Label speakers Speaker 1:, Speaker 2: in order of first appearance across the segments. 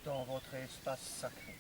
Speaker 1: Dans votre espace sacré.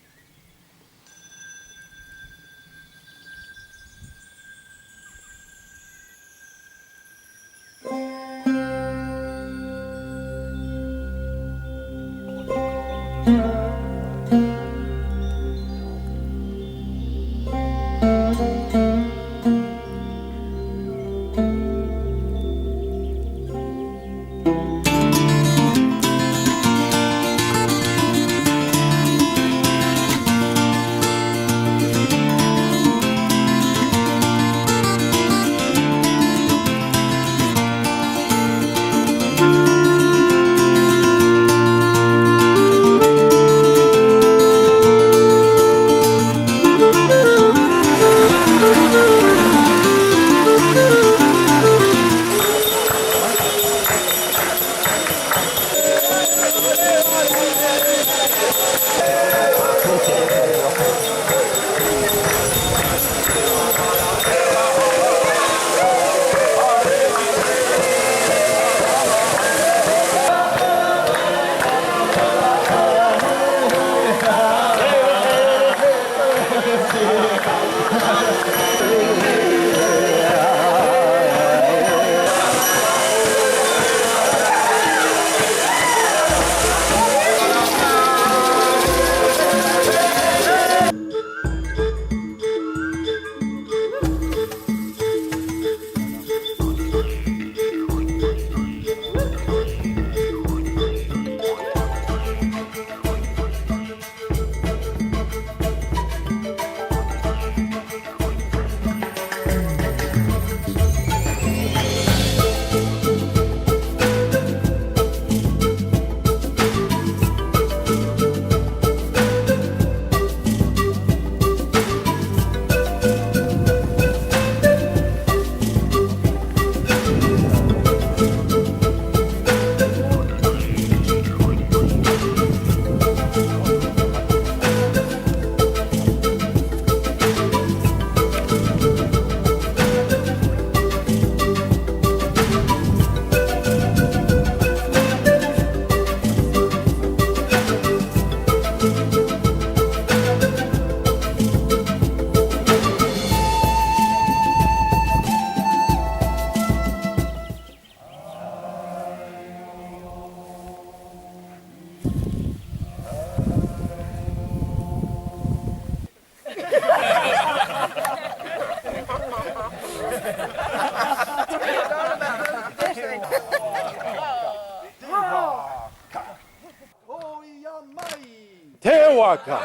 Speaker 2: Tewaka,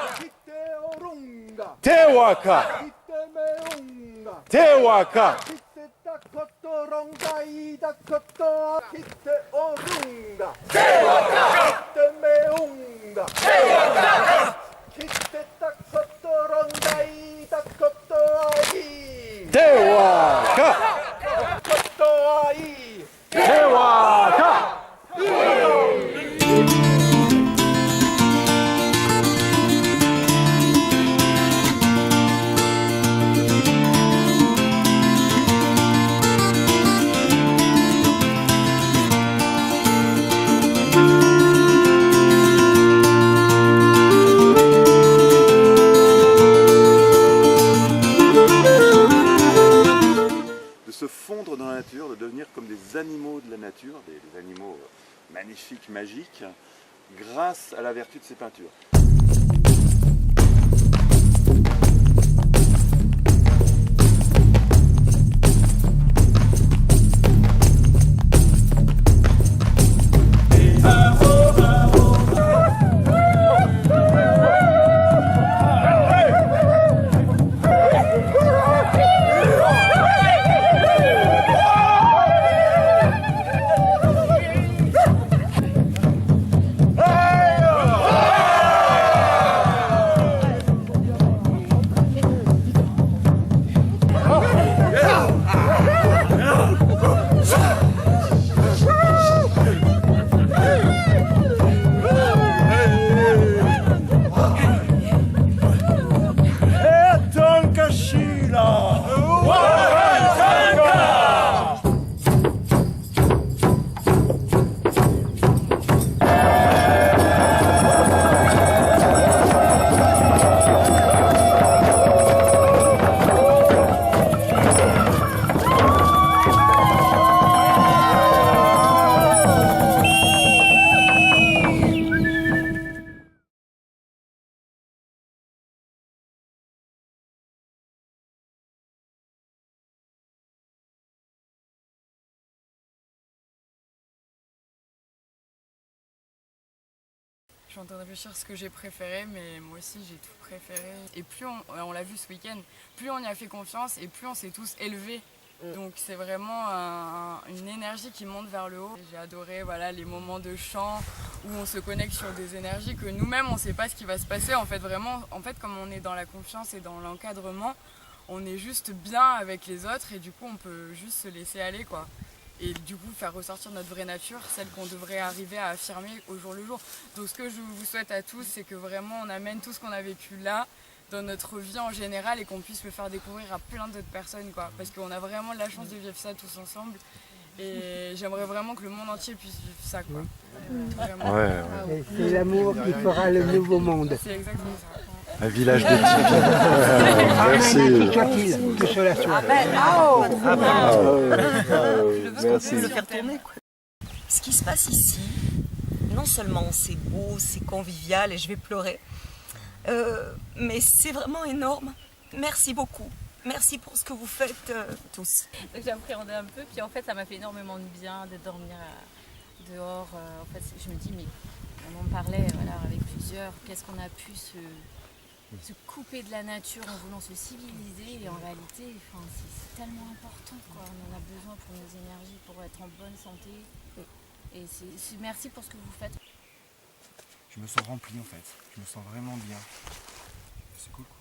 Speaker 2: Tewaka, Tewaka, Tewaka, Tewaka.
Speaker 3: magique grâce à la vertu de ces peintures.
Speaker 4: Je suis en train de réfléchir à ce que j'ai préféré, mais moi aussi j'ai tout préféré. Et plus on l'a vu ce week-end, plus on y a fait confiance et plus on s'est tous élevés. Donc c'est vraiment une énergie qui monte vers le haut. J'ai adoré les moments de chant où on se connecte sur des énergies que nous-mêmes on ne sait pas ce qui va se passer. En fait comme on est dans la confiance et dans l'encadrement, on est juste bien avec les autres et du coup on peut juste se laisser aller quoi. Et du coup faire ressortir notre vraie nature, celle qu'on devrait arriver à affirmer au jour le jour. Donc ce que je vous souhaite à tous, c'est que vraiment on amène tout ce qu'on a vécu là dans notre vie en général et qu'on puisse le faire découvrir à plein d'autres personnes quoi. Parce qu'on a vraiment la chance de vivre ça tous ensemble et j'aimerais vraiment que le monde entier puisse vivre ça quoi. Vraiment.
Speaker 2: Ouais.
Speaker 5: C'est l'amour qui fera le nouveau monde.
Speaker 4: C'est exactement ça.
Speaker 2: Un village de type.
Speaker 5: Merci. Soit-il que cela soit.
Speaker 2: Merci.
Speaker 6: Le faire tourner, quoi. Ce qui se passe ici, non seulement c'est beau, c'est convivial et je vais pleurer, mais c'est vraiment énorme. Merci beaucoup. Merci pour ce que vous faites tous.
Speaker 7: Donc j'appréhendais un peu, puis en fait ça m'a fait énormément de bien de dormir dehors. En fait je me dis mais on en parlait avec plusieurs, qu'est-ce qu'on a pu se couper de la nature en voulant se civiliser et en réalité c'est tellement important quoi. On en a besoin pour nos énergies, pour être en bonne santé et merci pour ce que vous faites.
Speaker 1: Je me sens rempli en fait, je me sens vraiment bien. C'est cool quoi.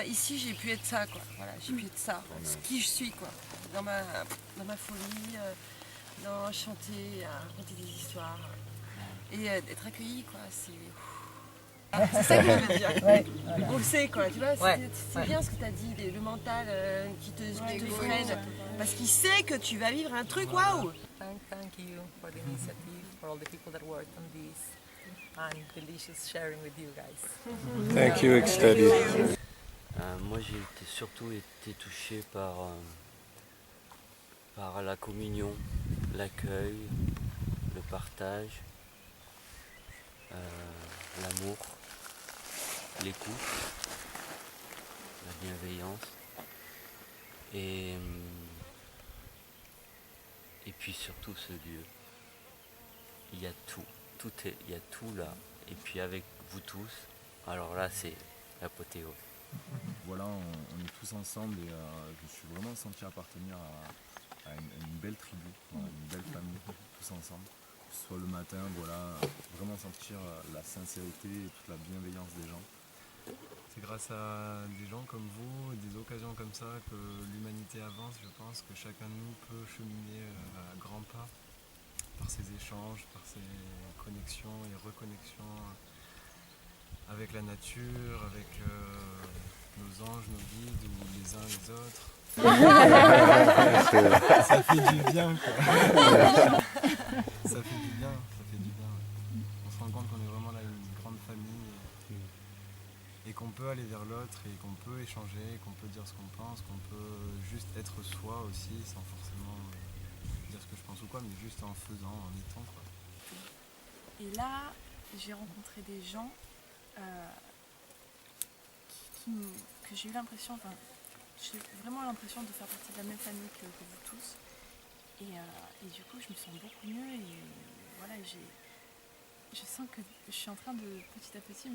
Speaker 8: Ici j'ai pu être ça quoi, j'ai pu être ça, ce qui je suis quoi, dans ma folie, dans chanter, raconter des histoires et être accueilli quoi, c'est ça que je veux dire. On le sait quoi, tu vois, c'est bien ce que tu as dit, le mental qui te freine, parce qu'il sait que tu vas vivre un truc waouh.
Speaker 6: Thank you for the initiative, for all the people that worked on this, and delicious sharing with you guys.
Speaker 2: Thank you, Extadi.
Speaker 9: Moi j'ai surtout été touché par la communion, l'accueil, le partage, l'amour, l'écoute, la bienveillance et puis surtout ce lieu. Il y a tout, il y a tout là et puis avec vous tous, alors là c'est l'apothéose.
Speaker 10: Voilà, on est tous ensemble et je me suis vraiment senti appartenir à une belle tribu, une belle famille, tous ensemble. Que ce soit le matin, vraiment sentir la sincérité et toute la bienveillance des gens.
Speaker 11: C'est grâce à des gens comme vous, des occasions comme ça que l'humanité avance. Je pense que chacun de nous peut cheminer à grands pas par ces échanges, par ces connexions et reconnexions avec la nature, avec nos anges, nos guides ou les uns les autres. Ça fait du bien quoi. Ça fait du bien, ça fait du bien. On se rend compte qu'on est vraiment là une grande famille et qu'on peut aller vers l'autre et qu'on peut échanger, qu'on peut dire ce qu'on pense, qu'on peut juste être soi aussi sans forcément dire ce que je pense ou quoi, mais juste en faisant, en étant quoi.
Speaker 12: Et là, j'ai rencontré des gens que j'ai eu l'impression, enfin, j'ai vraiment l'impression de faire partie de la même famille que vous tous. Et du coup, je me sens beaucoup mieux et voilà, je sens que je suis en train de petit à petit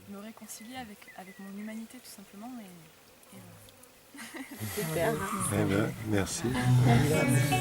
Speaker 12: me réconcilier avec mon humanité tout simplement. Et voilà.
Speaker 2: Super. Eh ben, merci.
Speaker 12: Merci.